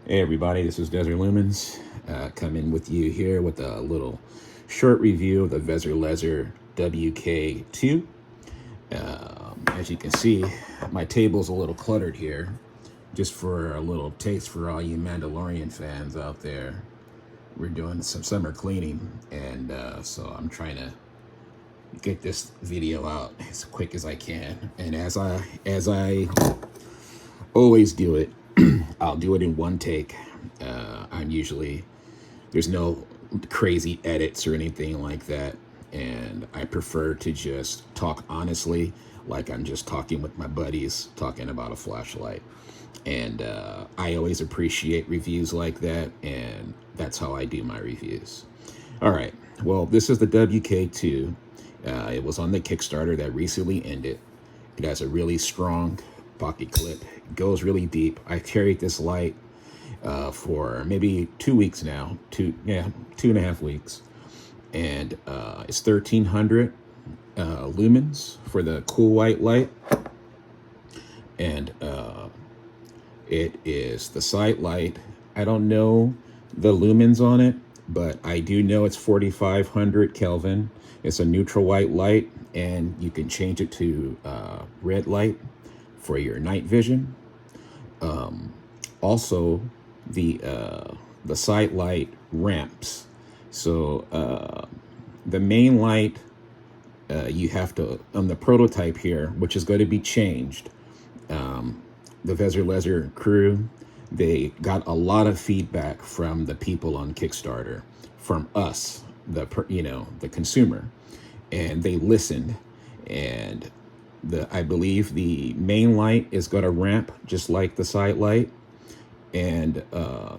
Hey everybody, this is Vezerlezer coming with you here with a little short review of the Vezerlezer WK2. As you can see, my table's a little cluttered here, just for a little taste for all you Mandalorian fans out there. We're doing some summer cleaning, and so I'm trying to get this video out as quick as I can. And as I always do it, I'll do it in one take. I'm usually, there's no crazy edits or anything like that. And I prefer to just talk honestly, like I'm just talking with my buddies, talking about a flashlight. And I always appreciate reviews like that. And that's how I do my reviews. All right. Well, this is the WK2. It was on the Kickstarter that recently ended. It has a really strong pocket clip. It goes really deep. I carried this light for maybe 2 weeks now, 2.5 weeks, and it's 1300 lumens for the cool white light, and it is the site light. I don't know the lumens on it, but I do know it's 4500 Kelvin. It's a neutral white light, and you can change it to red light for your night vision. Also, the site light ramps. So the main light, you have to, on the prototype here, which is going to be changed, the Vezerlezer crew, they got a lot of feedback from the people on Kickstarter, from us, the consumer, and they listened. And I believe the main light is going to ramp just like the side light, and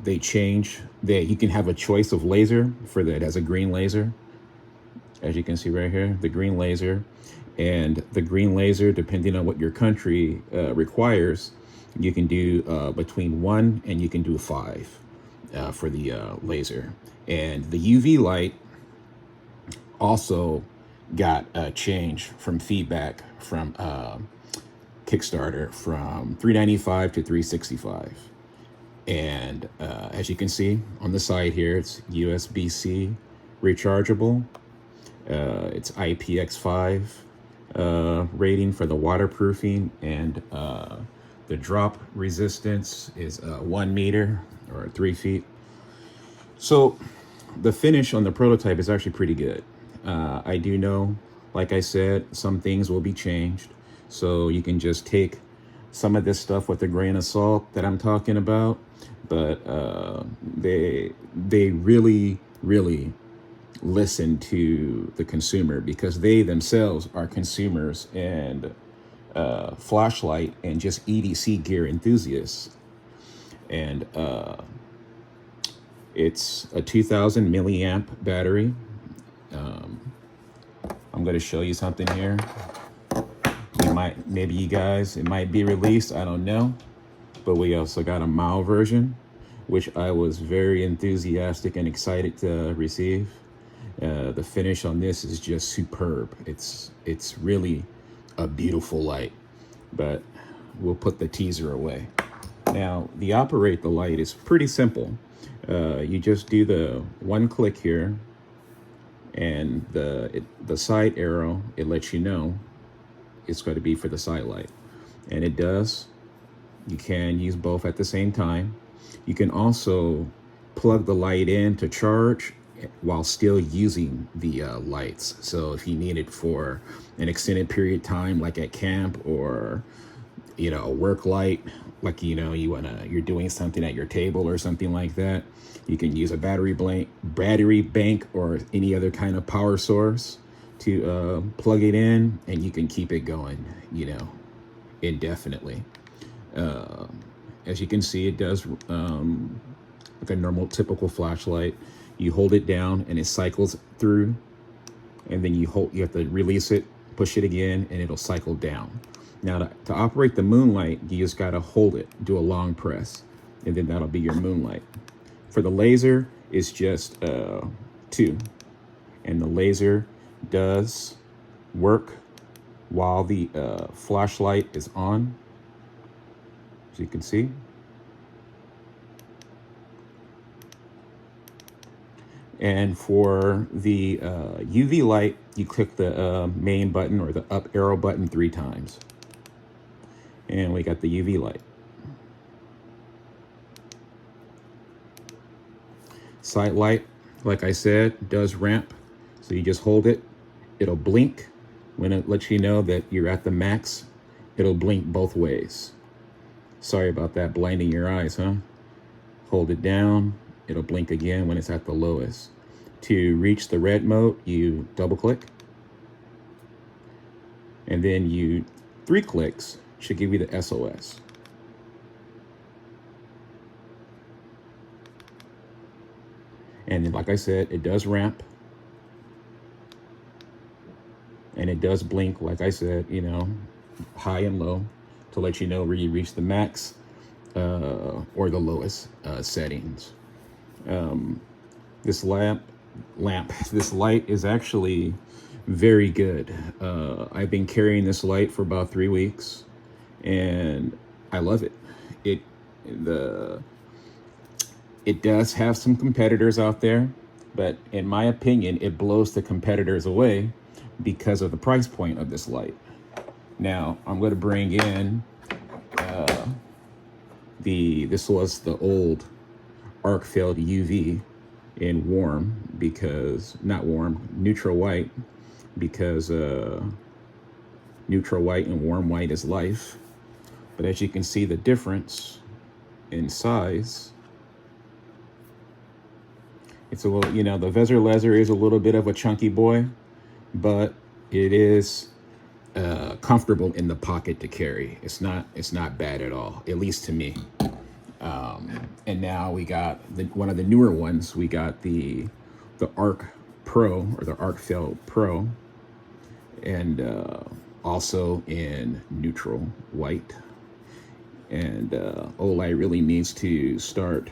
they change. You can have a choice of laser for that. It has a green laser, as you can see right here, the green laser, and the green laser, depending on what your country requires, you can do between 1 and you can do 5 for the laser. And the UV light also got a change from feedback from Kickstarter, from $395 to $365. And as you can see on the side here, it's USB-C rechargeable. It's IPX5 rating for the waterproofing, and the drop resistance is 1 meter or 3 feet. So the finish on the prototype is actually pretty good. I do know, like I said, some things will be changed. So you can just take some of this stuff with a grain of salt that I'm talking about. But they really, really listen to the consumer, because they themselves are consumers and flashlight and just EDC gear enthusiasts. And it's a 2000 milliamp battery. I'm going to show you something here. It might be released, I don't know. But we also got a mild version, which I was very enthusiastic and excited to receive. The finish on this is just superb. It's really a beautiful light, but we'll put the teaser away. Now, the operate the light is pretty simple. You just do the one click here, and the side arrow, it lets you know it's going to be for the side light, and it does. You can use both at the same time. You can also plug the light in to charge while still using the lights. So if you need it for an extended period of time, like at camp, or a work light, like you're doing something at your table or something like that, you can use a battery bank or any other kind of power source to plug it in, and you can keep it going indefinitely. As you can see, it does like a normal typical flashlight. You hold it down and it cycles through, and then you have to release it, push it again, and it'll cycle down. Now to operate the moonlight, you just got to hold it, do a long press, and then that'll be your moonlight. For the laser, it's just 2, and the laser does work while the flashlight is on, as you can see. And for the UV light, you click the main button or the up arrow button 3 times. And we got the UV light. Side light, like I said, does ramp. So you just hold it. It'll blink. When it lets you know that you're at the max, it'll blink both ways. Sorry about that, blinding your eyes, huh? Hold it down. It'll blink again when it's at the lowest. To reach the red mode, you double click. And then you 3 clicks should give you the SOS. And then, like I said, it does ramp. And it does blink, like I said, you know, high and low to let you know where you reach the max or the lowest settings. This this light is actually very good. I've been carrying this light for about 3 weeks, and I love it. It does have some competitors out there, but in my opinion, it blows the competitors away because of the price point of this light. Now, I'm going to bring in this was the old arc failed UV in warm, because not warm, neutral white, because neutral white and warm white is life. But as you can see, the difference in size, it's a little, you know, the Vezerlezer is a little bit of a chunky boy, but it is comfortable in the pocket to carry. It's not bad at all, at least to me. And now we got one of the newer ones. We got the Arc Pro, or the Arc Failed Pro, and also in neutral white. And Olay really needs to start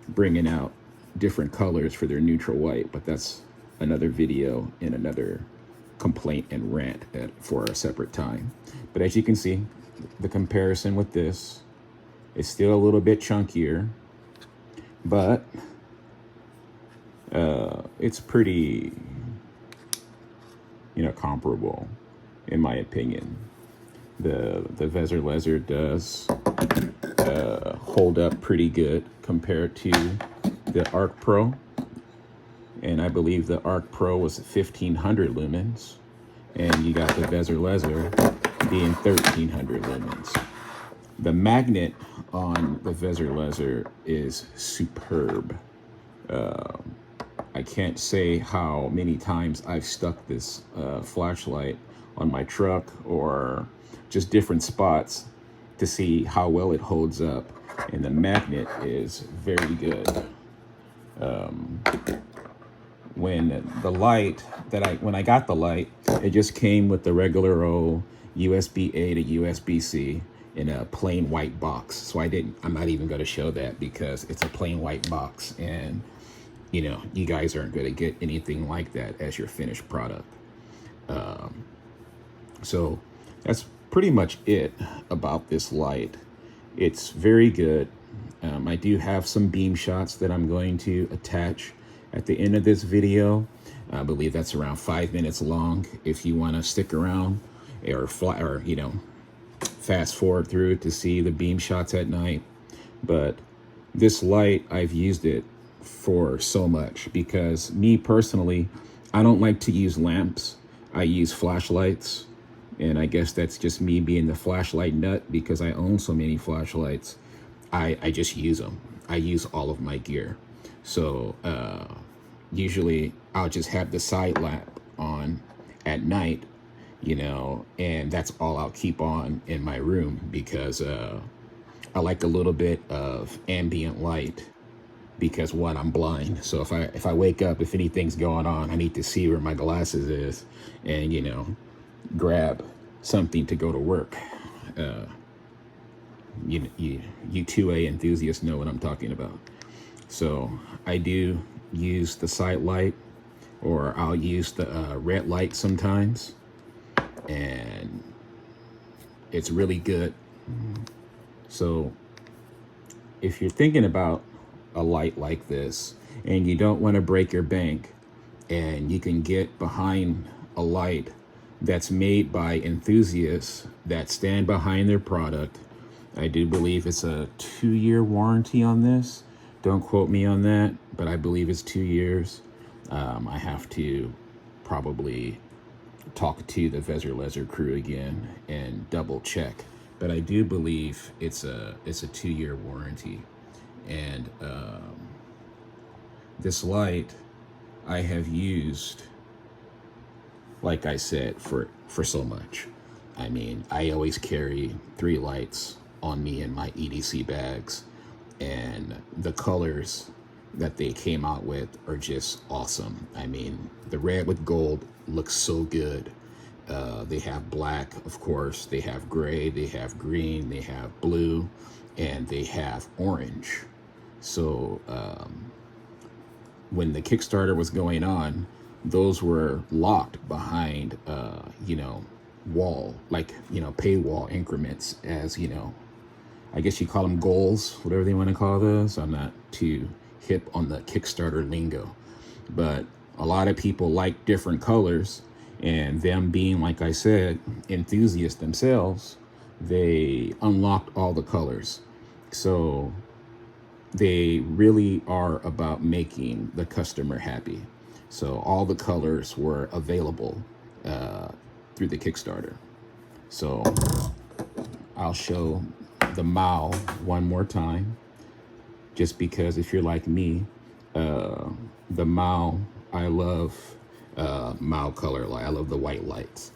bringing out different colors for their neutral white, but that's another video and another complaint and rant for a separate time. But as you can see, the comparison with this is still a little bit chunkier, but it's pretty, you know, comparable in my opinion. The Vezerlezer does hold up pretty good compared to the Arc Pro, and I believe the Arc Pro was 1500 lumens, and you got the Vezerlezer being 1300 lumens. The magnet on the Vezerlezer is superb. I can't say how many times I've stuck this flashlight on my truck or just different spots to see how well it holds up, and the magnet is very good. When I got the light, it just came with the regular old USB-A to USB-C in a plain white box. So I'm not even going to show that because it's a plain white box, and you know, you guys aren't going to get anything like that as your finished product. So that's pretty much it about this light. It's very good. I do have some beam shots that I'm going to attach at the end of this video. I believe that's around 5 minutes long. If you want to stick around or you know, fast forward through to see the beam shots at night. But this light, I've used it for so much because me personally, I don't like to use lamps. I use flashlights, and I guess that's just me being the flashlight nut because I own so many flashlights. I just use them. I use all of my gear. So usually I'll just have the side lamp on at night, you know, and that's all I'll keep on in my room because I like a little bit of ambient light because one, I'm blind. So if I wake up, if anything's going on, I need to see where my glasses is and, you know, grab something to go to work. You 2A enthusiasts know what I'm talking about. So I do use the side light, or I'll use the red light sometimes, and it's really good. So if you're thinking about a light like this and you don't want to break your bank, and you can get behind a light that's made by enthusiasts that stand behind their product. I do believe it's a 2-year warranty on this. Don't quote me on that, but I believe it's 2 years. I have to probably talk to the Vezerlezer crew again and double check, but I do believe it's a 2-year warranty. And this light I have used, like I said, for so much. I mean, I always carry 3 lights on me in my EDC bags, and the colors that they came out with are just awesome. I mean, the red with gold looks so good. They have black, of course, they have gray, they have green, they have blue, and they have orange. So when the Kickstarter was going on, those were locked behind, wall, like, paywall increments, as, I guess you call them goals, whatever they want to call those. I'm not too hip on the Kickstarter lingo, but a lot of people like different colors, and them being, like I said, enthusiasts themselves, they unlocked all the colors. So they really are about making the customer happy. So all the colors were available through the Kickstarter. So I'll show the Mao one more time, just because if you're like me, the Mao, I love Mao color light. I love the white lights.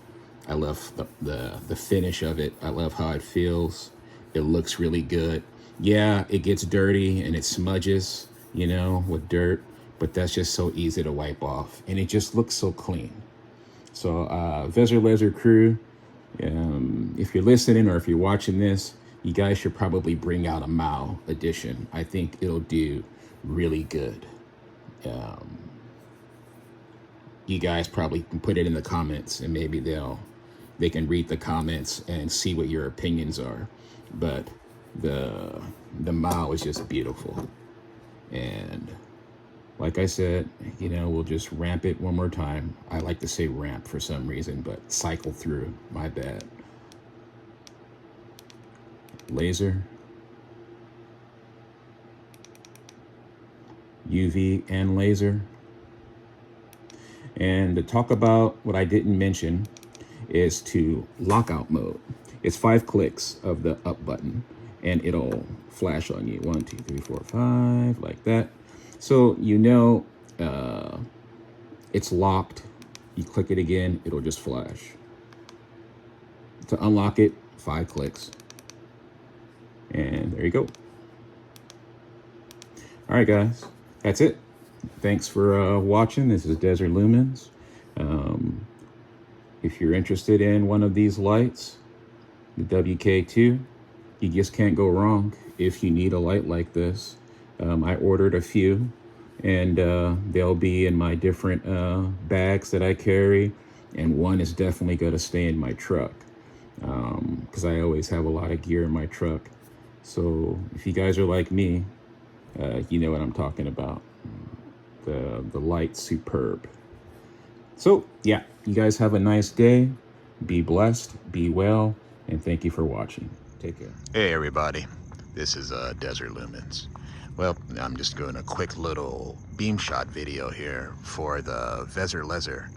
I love the finish of it. I love how it feels. It looks really good. Yeah, it gets dirty and it smudges, with dirt, but that's just so easy to wipe off, and it just looks so clean. So Vezerlezer crew, if you're listening or if you're watching this, you guys should probably bring out a Mao edition. I think it'll do really good. You guys probably can put it in the comments, and maybe they can read the comments and see what your opinions are. But the Mao is just beautiful. And like I said, we'll just ramp it one more time. I like to say ramp for some reason, but cycle through, my bad. Laser, UV and laser. And to talk about what I didn't mention is to lockout mode. It's 5 clicks of the up button, and it'll flash on you. 1, 2, 3, 4, 5, like that. So it's locked. You click it again, it'll just flash. To unlock it, 5 clicks. And there you go. All right, guys, that's it. Thanks for watching. This is Desert Lumens. If you're interested in one of these lights, the WK2, you just can't go wrong if you need a light like this. I ordered a few, and they'll be in my different bags that I carry, and one is definitely going to stay in my truck, because I always have a lot of gear in my truck. So if you guys are like me, you know what I'm talking about. The light's superb. So yeah, you guys have a nice day. Be blessed, be well, and thank you for watching. Take care. Hey everybody, this is Desert Lumens. Well, I'm just doing a quick little beam shot video here for the Vezerlezer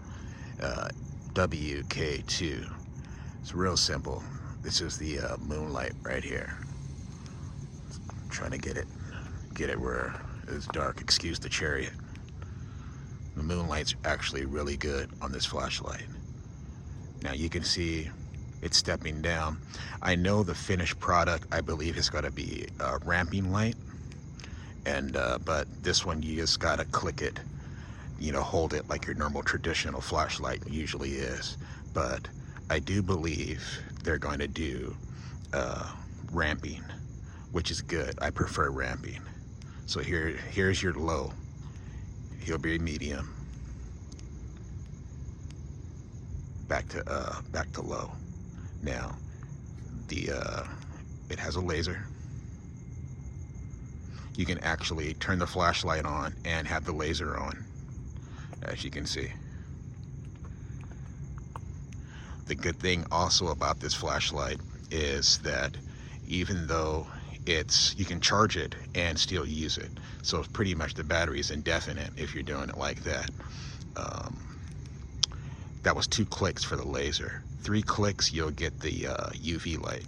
WK2. It's real simple. This is the moonlight right here. I'm trying to get it where it's dark. Excuse the chariot. The moonlight's actually really good on this flashlight. Now you can see it's stepping down. I know the finished product, I believe, is going to be a ramping light, and but this one you just gotta click it, hold it like your normal traditional flashlight usually is. But I do believe they're going to do ramping, which is good. I prefer ramping. So here's your low. He'll be medium. Back to low. Now, it has a laser. you can actually turn the flashlight on and have the laser on, as you can see. The good thing also about this flashlight is that even though you can charge it and still use it, so it's pretty much the battery is indefinite if you're doing it like that. That was 2 clicks for the laser. 3 clicks, you'll get the UV light.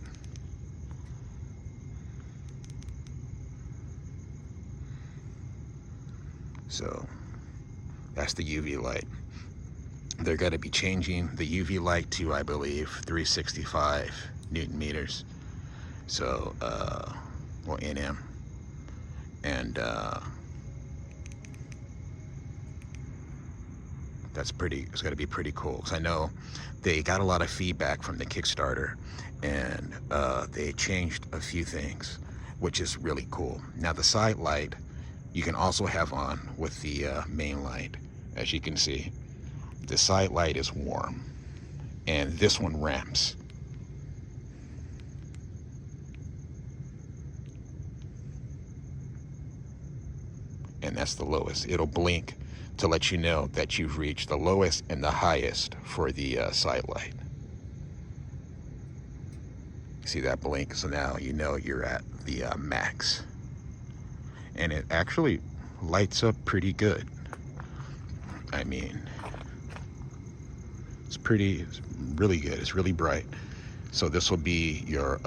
So that's the UV light. They're going to be changing the UV light to, I believe, 365 Newton meters. So, well, NM. And it's going to be pretty cool. Because I know they got a lot of feedback from the Kickstarter, and they changed a few things, which is really cool. Now, the side light you can also have on with the main light. As you can see, the side light is warm, and this one ramps. And that's the lowest. It'll blink to let you know that you've reached the lowest and the highest for the side light. See that blink? So now you know you're at the max. And it actually lights up pretty good. I mean, it's really good. It's really bright. So this will be your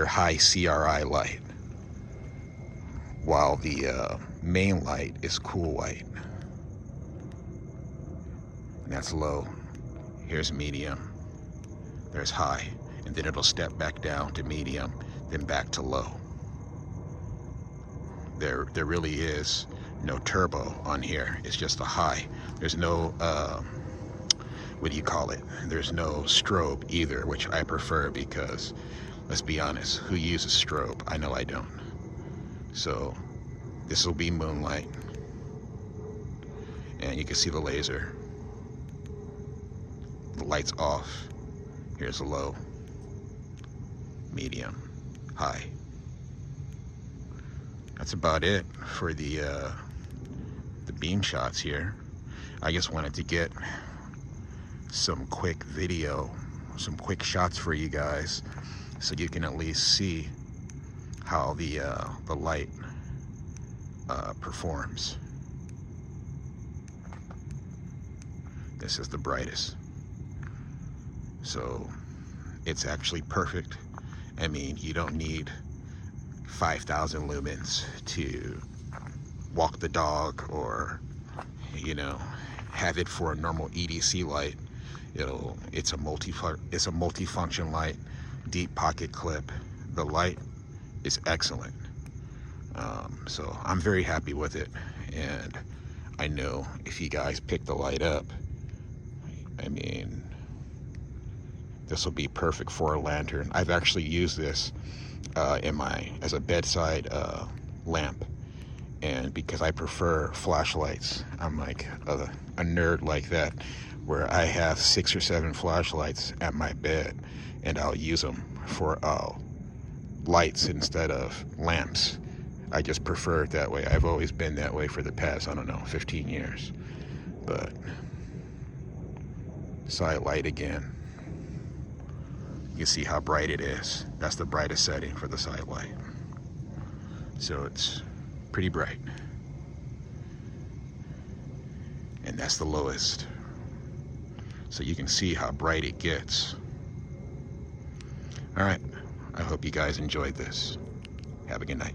high CRI light, while the main light is cool white. And that's low. Here's medium. There's high. And then it'll step back down to medium, then back to low. There really is no turbo on here. It's just a high. There's no, what do you call it? There's no strobe either, which I prefer because, let's be honest, who uses strobe? I know I don't. So this will be moonlight. And you can see the laser. The light's off. Here's a low, medium, high. That's about it for the beam shots here. I just wanted to get some quick video, some quick shots for you guys, so you can at least see how the light performs. This is the brightest, so it's actually perfect. I mean, you don't need 5,000 lumens to walk the dog, or, you know, have it for a normal EDC light. It's a multi-function light, deep pocket clip. The light is excellent. So I'm very happy with it, and I know if you guys pick the light up, I mean, this will be perfect for a lantern. I've actually used this as a bedside lamp, and because I prefer flashlights, I'm like a nerd like that, where I have 6 or 7 flashlights at my bed, and I'll use them for lights instead of lamps. I just prefer it that way. I've always been that way for the past, I don't know, 15 years. But side light again. You see how bright it is. That's the brightest setting for the side light. So it's pretty bright. And that's the lowest. So you can see how bright it gets. All right, I hope you guys enjoyed this. Have a good night.